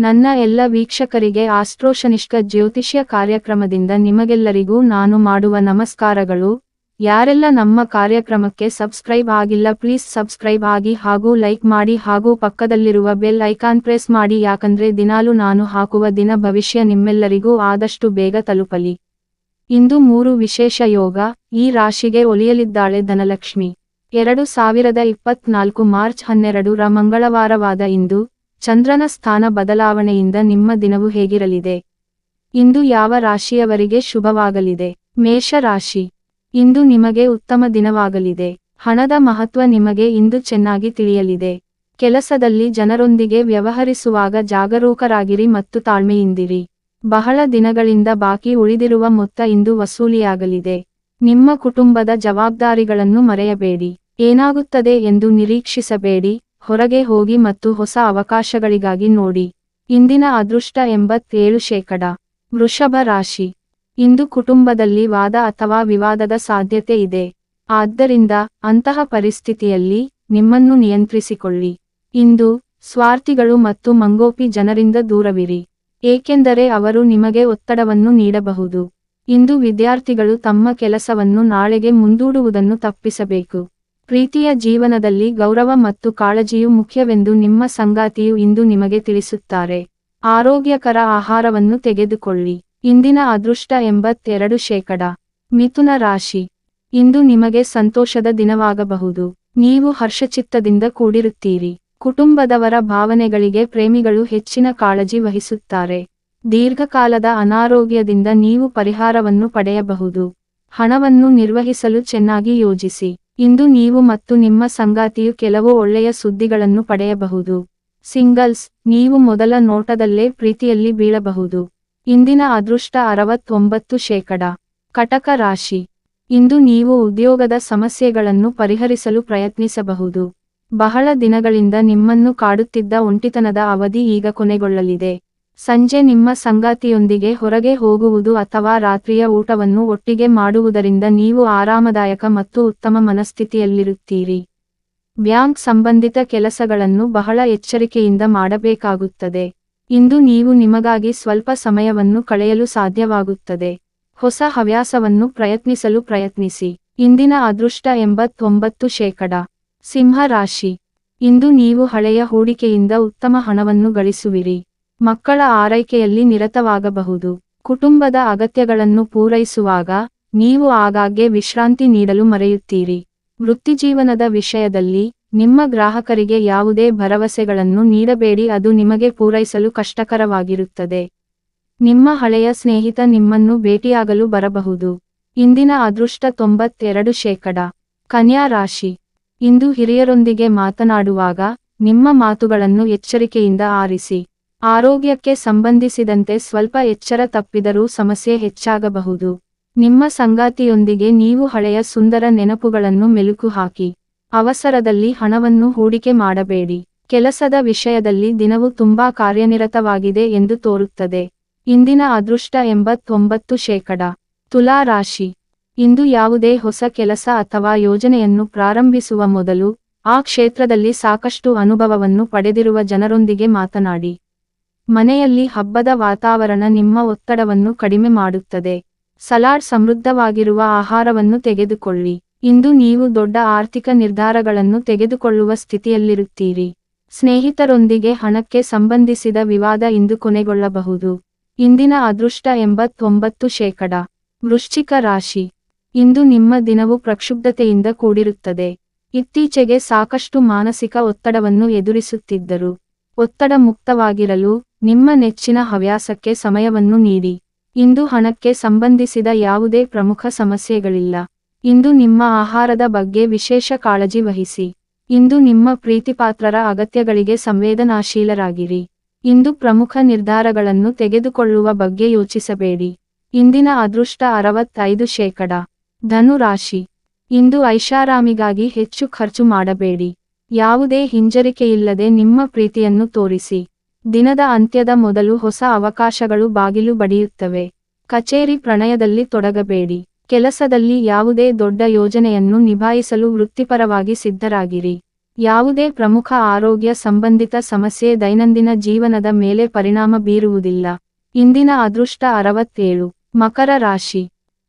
ನನ್ನ ಎಲ್ಲ ವೀಕ್ಷಕರಿಗೆ ಆಸ್ಟ್ರೋಶನಿಷ್ಕ ಜ್ಯೋತಿಷ್ಯ ಕಾರ್ಯಕ್ರಮದಿಂದ ನಿಮಗೆಲ್ಲರಿಗೂ ನಾನು ಮಾಡುವ ನಮಸ್ಕಾರಗಳು. ಯಾರೆಲ್ಲ ನಮ್ಮ ಕಾರ್ಯಕ್ರಮಕ್ಕೆ ಸಬ್ಸ್ಕ್ರೈಬ್ ಆಗಿಲ್ಲ ಪ್ಲೀಸ್ ಸಬ್ಸ್ಕ್ರೈಬ್ ಆಗಿ ಹಾಗೂ ಲೈಕ್ ಮಾಡಿ ಹಾಗೂ ಪಕ್ಕದಲ್ಲಿರುವ ಬೆಲ್ ಐಕಾನ್ ಪ್ರೆಸ್ ಮಾಡಿ, ಯಾಕಂದ್ರೆ ದಿನಾಲು ನಾನು ಹಾಕುವ ದಿನ ಭವಿಷ್ಯ ನಿಮ್ಮೆಲ್ಲರಿಗೂ ಆದಷ್ಟು ಬೇಗ ತಲುಪಲಿ. ಇಂದು 3 ವಿಶೇಷ ಯೋಗ. ಈ ರಾಶಿಗೆ ಒಲಿಯಲಿದ್ದಾಳೆ ಧನಲಕ್ಷ್ಮಿ. 2024 ಮಾರ್ಚ್ 12 ರ ಮಂಗಳವಾರವಾದ ಇಂದು ಚಂದ್ರನ ಸ್ಥಾನ ಬದಲಾವಣೆಯಿಂದ ನಿಮ್ಮ ದಿನವು ಹೇಗಿರಲಿದೆ? ಇಂದು ಯಾವ ರಾಶಿಯವರಿಗೆ ಶುಭವಾಗಲಿದೆ? ಮೇಷ ರಾಶಿ. ಇಂದು ನಿಮಗೆ ಉತ್ತಮ ದಿನವಾಗಲಿದೆ. ಹಣದ ಮಹತ್ವ ನಿಮಗೆ ಇಂದು ಚೆನ್ನಾಗಿ ತಿಳಿಯಲಿದೆ. ಕೆಲಸದಲ್ಲಿ ಜನರೊಂದಿಗೆ ವ್ಯವಹರಿಸುವಾಗ ಜಾಗರೂಕರಾಗಿರಿ ಮತ್ತು ತಾಳ್ಮೆಯಿಂದಿರಿ. ಬಹಳ ದಿನಗಳಿಂದ ಬಾಕಿ ಉಳಿದಿರುವ ಮೊತ್ತ ಇಂದು ವಸೂಲಿಯಾಗಲಿದೆ. ನಿಮ್ಮ ಕುಟುಂಬದ ಜವಾಬ್ದಾರಿಗಳನ್ನು ಮರೆಯಬೇಡಿ. ಏನಾಗುತ್ತದೆ ಎಂದು ನಿರೀಕ್ಷಿಸಬೇಡಿ. ಹೊರಗೆ ಹೋಗಿ ಮತ್ತು ಹೊಸ ಅವಕಾಶಗಳಿಗಾಗಿ ನೋಡಿ. ಇಂದಿನ ಅದೃಷ್ಟ 87%. ವೃಷಭ ರಾಶಿ. ಇಂದು ಕುಟುಂಬದಲ್ಲಿ ವಾದ ಅಥವಾ ವಿವಾದದ ಸಾಧ್ಯತೆ ಇದೆ. ಆದ್ದರಿಂದ ಅಂತಹ ಪರಿಸ್ಥಿತಿಯಲ್ಲಿ ನಿಮ್ಮನ್ನು ನಿಯಂತ್ರಿಸಿಕೊಳ್ಳಿ. ಇಂದು ಸ್ವಾರ್ಥಿಗಳು ಮತ್ತು ಮಂಗೋಪಿ ಜನರಿಂದ ದೂರವಿರಿ, ಏಕೆಂದರೆ ಅವರು ನಿಮಗೆ ಒತ್ತಡವನ್ನು ನೀಡಬಹುದು. ಇಂದು ವಿದ್ಯಾರ್ಥಿಗಳು ತಮ್ಮ ಕೆಲಸವನ್ನು ನಾಳೆಗೆ ಮುಂದೂಡುವುದನ್ನು ತಪ್ಪಿಸಬೇಕು. ಪ್ರೀತಿಯ ಜೀವನದಲ್ಲಿ ಗೌರವ ಮತ್ತು ಕಾಳಜಿಯು ಮುಖ್ಯವೆಂದು ನಿಮ್ಮ ಸಂಗಾತಿಯು ಇಂದು ನಿಮಗೆ ತಿಳಿಸುತ್ತಾರೆ. ಆರೋಗ್ಯಕರ ಆಹಾರವನ್ನು ತೆಗೆದುಕೊಳ್ಳಿ. ಇಂದಿನ ಅದೃಷ್ಟ 82%. ಮಿಥುನ ರಾಶಿ. ಇಂದು ನಿಮಗೆ ಸಂತೋಷದ ದಿನವಾಗಬಹುದು. ನೀವು ಹರ್ಷಚಿತ್ತದಿಂದ ಕೂಡಿರುತ್ತೀರಿ. ಕುಟುಂಬದವರ ಭಾವನೆಗಳಿಗೆ ಪ್ರೇಮಿಗಳು ಹೆಚ್ಚಿನ ಕಾಳಜಿ ವಹಿಸುತ್ತಾರೆ. ದೀರ್ಘಕಾಲದ ಅನಾರೋಗ್ಯದಿಂದ ನೀವು ಪರಿಹಾರವನ್ನು ಪಡೆಯಬಹುದು. ಹಣವನ್ನು ನಿರ್ವಹಿಸಲು ಚೆನ್ನಾಗಿ ಯೋಜಿಸಿ. ಇಂದು ನೀವು ಮತ್ತು ನಿಮ್ಮ ಸಂಗಾತಿಯು ಕೆಲವು ಒಳ್ಳೆಯ ಸುದ್ದಿಗಳನ್ನು ಪಡೆಯಬಹುದು. ಸಿಂಗಲ್ಸ್, ನೀವು ಮೊದಲ ನೋಟದಲ್ಲೇ ಪ್ರೀತಿಯಲ್ಲಿ ಬೀಳಬಹುದು. ಇಂದಿನ ಅದೃಷ್ಟ 69%. ಕಟಕ ರಾಶಿ. ಇಂದು ನೀವು ಉದ್ಯೋಗದ ಸಮಸ್ಯೆಗಳನ್ನು ಪರಿಹರಿಸಲು ಪ್ರಯತ್ನಿಸಬಹುದು. ಬಹಳ ದಿನಗಳಿಂದ ನಿಮ್ಮನ್ನು ಕಾಡುತ್ತಿದ್ದ ಒಂಟಿತನದ ಅವಧಿ ಈಗ ಕೊನೆಗೊಳ್ಳಲಿದೆ. ಸಂಜೆ ನಿಮ್ಮ ಸಂಗಾತಿಯೊಂದಿಗೆ ಹೊರಗೆ ಹೋಗುವುದು ಅಥವಾ ರಾತ್ರಿಯ ಊಟವನ್ನು ಒಟ್ಟಿಗೆ ಮಾಡುವುದರಿಂದ ನೀವು ಆರಾಮದಾಯಕ ಮತ್ತು ಉತ್ತಮ ಮನಸ್ಥಿತಿಯಲ್ಲಿರುತ್ತೀರಿ. ಬ್ಯಾಂಕ್ ಸಂಬಂಧಿತ ಕೆಲಸಗಳನ್ನು ಬಹಳ ಎಚ್ಚರಿಕೆಯಿಂದ ಮಾಡಬೇಕಾಗುತ್ತದೆ. ಇಂದು ನೀವು ನಿಮಗಾಗಿ ಸ್ವಲ್ಪ ಸಮಯವನ್ನು ಕಳೆಯಲು ಸಾಧ್ಯವಾಗುತ್ತದೆ. ಹೊಸ ಹವ್ಯಾಸವನ್ನು ಪ್ರಯತ್ನಿಸಲು ಪ್ರಯತ್ನಿಸಿ. ಇಂದಿನ ಅದೃಷ್ಟ 89%. ಸಿಂಹ ರಾಶಿ. ಇಂದು ನೀವು ಹಳೆಯ ಹೂಡಿಕೆಯಿಂದ ಉತ್ತಮ ಹಣವನ್ನು ಗಳಿಸುವಿರಿ. ಮಕ್ಕಳ ಆರೈಕೆಯಲ್ಲಿ ನಿರತವಾಗಬಹುದು. ಕುಟುಂಬದ ಅಗತ್ಯಗಳನ್ನು ಪೂರೈಸುವಾಗ ನೀವು ಆಗಾಗ್ಗೆ ವಿಶ್ರಾಂತಿ ನೀಡಲು ಮರೆಯುತ್ತೀರಿ. ವೃತ್ತಿಜೀವನದ ವಿಷಯದಲ್ಲಿ ನಿಮ್ಮ ಗ್ರಾಹಕರಿಗೆ ಯಾವುದೇ ಭರವಸೆಗಳನ್ನು ನೀಡಬೇಡಿ, ಅದು ನಿಮಗೆ ಪೂರೈಸಲು ಕಷ್ಟಕರವಾಗಿರುತ್ತದೆ. ನಿಮ್ಮ ಹಳೆಯ ಸ್ನೇಹಿತ ನಿಮ್ಮನ್ನು ಭೇಟಿಯಾಗಲು ಬರಬಹುದು. ಇಂದಿನ ಅದೃಷ್ಟ 92%. ಕನ್ಯಾ ರಾಶಿ. ಇಂದು ಹಿರಿಯರೊಂದಿಗೆ ಮಾತನಾಡುವಾಗ ನಿಮ್ಮ ಮಾತುಗಳನ್ನು ಎಚ್ಚರಿಕೆಯಿಂದ ಆರಿಸಿ. ಆರೋಗ್ಯಕ್ಕೆ ಸಂಬಂಧಿಸಿದಂತೆ ಸ್ವಲ್ಪ ಎಚ್ಚರ ತಪ್ಪಿದರೂ ಸಮಸ್ಯೆ ಹೆಚ್ಚಾಗಬಹುದು. ನಿಮ್ಮ ಸಂಗಾತಿಯೊಂದಿಗೆ ನೀವು ಹಳೆಯ ಸುಂದರ ನೆನಪುಗಳನ್ನು ಮೆಲುಕು ಹಾಕಿ. ಅವಸರದಲ್ಲಿ ಹಣವನ್ನು ಹೂಡಿಕೆ ಮಾಡಬೇಡಿ. ಕೆಲಸದ ವಿಷಯದಲ್ಲಿ ದಿನವು ತುಂಬಾ ಕಾರ್ಯನಿರತವಾಗಿದೆ ಎಂದು ತೋರುತ್ತದೆ. ಇಂದಿನ ಅದೃಷ್ಟ 89%. ತುಲಾ ರಾಶಿ. ಇಂದು ಯಾವುದೇ ಹೊಸ ಕೆಲಸ ಅಥವಾ ಯೋಜನೆಯನ್ನು ಪ್ರಾರಂಭಿಸುವ ಮೊದಲು ಆ ಕ್ಷೇತ್ರದಲ್ಲಿ ಸಾಕಷ್ಟು ಅನುಭವವನ್ನು ಪಡೆದಿರುವ ಜನರೊಂದಿಗೆ ಮಾತನಾಡಿ. ಮನೆಯಲ್ಲಿ ಹಬ್ಬದ ವಾತಾವರಣ ನಿಮ್ಮ ಒತ್ತಡವನ್ನು ಕಡಿಮೆ ಮಾಡುತ್ತದೆ. ಸಲಾಡ್ ಸಮೃದ್ಧವಾಗಿರುವ ಆಹಾರವನ್ನು ತೆಗೆದುಕೊಳ್ಳಿ. ಇಂದು ನೀವು ದೊಡ್ಡ ಆರ್ಥಿಕ ನಿರ್ಧಾರಗಳನ್ನು ತೆಗೆದುಕೊಳ್ಳುವ ಸ್ಥಿತಿಯಲ್ಲಿರುತ್ತೀರಿ. ಸ್ನೇಹಿತರೊಂದಿಗೆ ಹಣಕ್ಕೆ ಸಂಬಂಧಿಸಿದ ವಿವಾದ ಇಂದು ಕೊನೆಗೊಳ್ಳಬಹುದು. ಇಂದಿನ ಅದೃಷ್ಟ 89%. ವೃಶ್ಚಿಕ ರಾಶಿ. ಇಂದು ನಿಮ್ಮ ದಿನವು ಪ್ರಕ್ಷುಬ್ಧತೆಯಿಂದ ಕೂಡಿರುತ್ತದೆ. ಇತ್ತೀಚೆಗೆ ಸಾಕಷ್ಟು ಮಾನಸಿಕ ಒತ್ತಡವನ್ನು ಎದುರಿಸುತ್ತಿದ್ದರು. ಒತ್ತಡ ಮುಕ್ತವಾಗಿರಲು ನಿಮ್ಮ ನೆಚ್ಚಿನ ಹವ್ಯಾಸಕ್ಕೆ ಸಮಯವನ್ನು ನೀಡಿ. ಇಂದು ಹಣಕ್ಕೆ ಸಂಬಂಧಿಸಿದ ಯಾವುದೇ ಪ್ರಮುಖ ಸಮಸ್ಯೆಗಳಿಲ್ಲ. ಇಂದು ನಿಮ್ಮ ಆಹಾರದ ಬಗ್ಗೆ ವಿಶೇಷ ಕಾಳಜಿ ವಹಿಸಿ. ಇಂದು ನಿಮ್ಮ ಪ್ರೀತಿಪಾತ್ರರ ಅಗತ್ಯಗಳಿಗೆ ಸಂವೇದನಾಶೀಲರಾಗಿರಿ. ಇಂದು ಪ್ರಮುಖ ನಿರ್ಧಾರಗಳನ್ನು ತೆಗೆದುಕೊಳ್ಳುವ ಬಗ್ಗೆ ಯೋಚಿಸಬೇಡಿ. ಇಂದಿನ ಅದೃಷ್ಟ 65%. ಧನು ರಾಶಿ. ಇಂದು ಐಷಾರಾಮಿಗಾಗಿ ಹೆಚ್ಚು ಖರ್ಚು ಮಾಡಬೇಡಿ. ಯಾವುದೇ ಹಿಂಜರಿಕೆಯಿಲ್ಲದೆ ನಿಮ್ಮ ಪ್ರೀತಿಯನ್ನು ತೋರಿಸಿ. ದಿನದ ಅಂತ್ಯದ ಮೊದಲು ಹೊಸ ಅವಕಾಶಗಳು ಬಾಗಿಲು ಬಡಿಯುತ್ತವೆ. ಕಚೇರಿ ಪ್ರಣಯದಲ್ಲಿ ತೊಡಗಬೇಡಿ. ಕೆಲಸದಲ್ಲಿ ಯಾವುದೇ ದೊಡ್ಡ ಯೋಜನೆಯನ್ನು ನಿಭಾಯಿಸಲು ವೃತ್ತಿಪರವಾಗಿ ಸಿದ್ಧರಾಗಿರಿ. ಯಾವುದೇ ಪ್ರಮುಖ ಆರೋಗ್ಯ ಸಂಬಂಧಿತ ಸಮಸ್ಯೆ ದೈನಂದಿನ ಜೀವನದ ಮೇಲೆ ಪರಿಣಾಮ ಬೀರುವುದಿಲ್ಲ. ಇಂದಿನ ಅದೃಷ್ಟ 67. ಮಕರ ರಾಶಿ.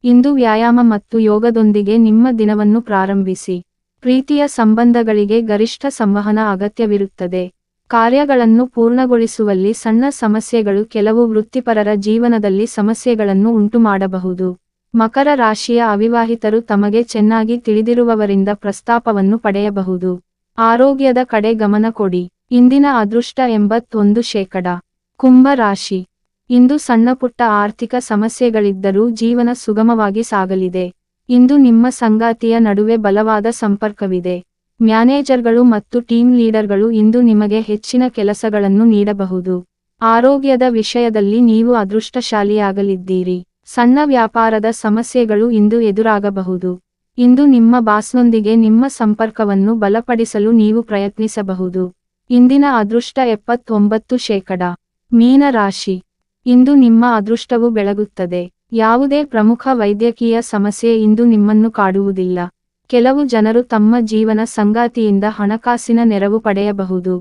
ಇಂದು ವ್ಯಾಯಾಮ ಮತ್ತು ಯೋಗದೊಂದಿಗೆ ನಿಮ್ಮ ದಿನವನ್ನು ಪ್ರಾರಂಭಿಸಿ. ಪ್ರೀತಿಯ ಸಂಬಂಧಗಳಿಗೆ ಗರಿಷ್ಠ ಸಂವಹನ ಅಗತ್ಯವಿರುತ್ತದೆ. ಕಾರ್ಯಗಳನ್ನು ಪೂರ್ಣಗೊಳಿಸುವಲ್ಲಿ ಸಣ್ಣ ಸಮಸ್ಯೆಗಳು ಕೆಲವು ವೃತ್ತಿಪರರ ಜೀವನದಲ್ಲಿ ಸಮಸ್ಯೆಗಳನ್ನು ಉಂಟುಮಾಡಬಹುದು. ಮಕರ ರಾಶಿಯ ಅವಿವಾಹಿತರು ತಮಗೆ ಚೆನ್ನಾಗಿ ತಿಳಿದಿರುವವರಿಂದ ಪ್ರಸ್ತಾಪವನ್ನು ಪಡೆಯಬಹುದು. ಆರೋಗ್ಯದ ಕಡೆ ಗಮನ ಕೊಡಿ. ಇಂದಿನ ಅದೃಷ್ಟ 81%. ಕುಂಭ ರಾಶಿ. ಇಂದು ಸಣ್ಣಪುಟ್ಟ ಆರ್ಥಿಕ ಸಮಸ್ಯೆಗಳಿದ್ದರೂ ಜೀವನ ಸುಗಮವಾಗಿ ಸಾಗಲಿದೆ. ಇಂದು ನಿಮ್ಮ ಸಂಗಾತಿಯ ನಡುವೆ ಬಲವಾದ ಸಂಪರ್ಕವಿದೆ. ಮ್ಯಾನೇಜರ್ಗಳು ಮತ್ತು ಟೀಮ್ ಲೀಡರ್ಗಳು ಇಂದು ನಿಮಗೆ ಹೆಚ್ಚಿನ ಕೆಲಸಗಳನ್ನು ನೀಡಬಹುದು. ಆರೋಗ್ಯದ ವಿಷಯದಲ್ಲಿ ನೀವು ಅದೃಷ್ಟಶಾಲಿಯಾಗಲಿದ್ದೀರಿ. ಸಣ್ಣ ವ್ಯಾಪಾರದ ಸಮಸ್ಯೆಗಳು ಇಂದು ಎದುರಾಗಬಹುದು. ಇಂದು ನಿಮ್ಮ ಬಾಸ್ನೊಂದಿಗೆ ನಿಮ್ಮ ಸಂಪರ್ಕವನ್ನು ಬಲಪಡಿಸಲು ನೀವು ಪ್ರಯತ್ನಿಸಬಹುದು. ಇಂದಿನ ಅದೃಷ್ಟ 79%. ಮೀನ ರಾಶಿ. ಇಂದು ನಿಮ್ಮ ಅದೃಷ್ಟವು ಬೆಳಗುತ್ತದೆ. ಯಾವುದೇ ಪ್ರಮುಖ ವೈದ್ಯಕೀಯ ಸಮಸ್ಯೆ ಇಂದು ನಿಮ್ಮನ್ನು ಕಾಡುವುದಿಲ್ಲ. ಕೆಲವು ಜನರು ತಮ್ಮ ಜೀವನ ಸಂಗಾತಿಯಿಂದ ಹಣಕಾಸಿನ ನೆರವು ಪಡೆಯಬಹುದು.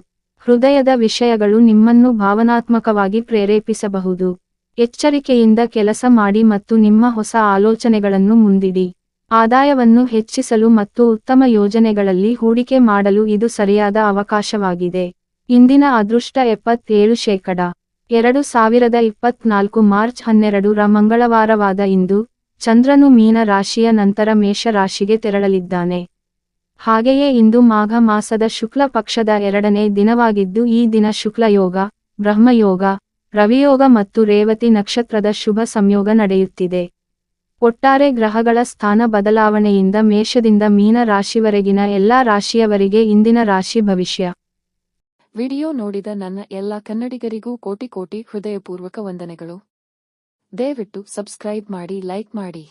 ಹೃದಯದ ವಿಷಯಗಳು ನಿಮ್ಮನ್ನು ಭಾವನಾತ್ಮಕವಾಗಿ ಪ್ರೇರೇಪಿಸಬಹುದು. ಎಚ್ಚರಿಕೆಯಿಂದ ಕೆಲಸ ಮಾಡಿ ಮತ್ತು ನಿಮ್ಮ ಹೊಸ ಆಲೋಚನೆಗಳನ್ನು ಮುಂದಿಡಿ. ಆದಾಯವನ್ನು ಹೆಚ್ಚಿಸಲು ಮತ್ತು ಉತ್ತಮ ಯೋಜನೆಗಳಲ್ಲಿ ಹೂಡಿಕೆ ಮಾಡಲು ಇದು ಸರಿಯಾದ ಅವಕಾಶವಾಗಿದೆ. ಇಂದಿನ ಅದೃಷ್ಟ 77%. 2024 ಮಾರ್ಚ್ 12 ಮಂಗಳವಾರವಾದ ಇಂದು, ಚಂದ್ರನು ಮೀನ ರಾಶಿಯ ನಂತರ ಮೇಷ ರಾಶಿಗೆ ತೆರಳಲಿದ್ದಾನೆ. ಹಾಗೆಯೇ ಇಂದು ಮಾಘ ಮಾಸದ ಶುಕ್ಲ ಪಕ್ಷದ 2ನೇ ದಿನವಾಗಿದ್ದು ಈ ದಿನ ಶುಕ್ಲಯೋಗ, ಬ್ರಹ್ಮಯೋಗ, ರವಿಯೋಗ ಮತ್ತು ರೇವತಿ ನಕ್ಷತ್ರದ ಶುಭ ಸಂಯೋಗ ನಡೆಯುತ್ತಿದೆ. ಒಟ್ಟಾರೆ ಗ್ರಹಗಳ ಸ್ಥಾನ ಬದಲಾವಣೆಯಿಂದ ಮೇಷದಿಂದ ಮೀನ ರಾಶಿವರೆಗಿನ ಎಲ್ಲಾ ರಾಶಿಯವರಿಗೆ ಇಂದಿನ ರಾಶಿ ಭವಿಷ್ಯ. ವಿಡಿಯೋ ನೋಡಿದ ನನ್ನ ಎಲ್ಲ ಕನ್ನಡಿಗರಿಗೂ ಕೋಟಿ ಕೋಟಿ ಹೃದಯಪೂರ್ವಕ ವಂದನೆಗಳು. ದಯವಿಟ್ಟು ಸಬ್ಸ್ಕ್ರೈಬ್ ಮಾಡಿ, ಲೈಕ್ ಮಾಡಿ.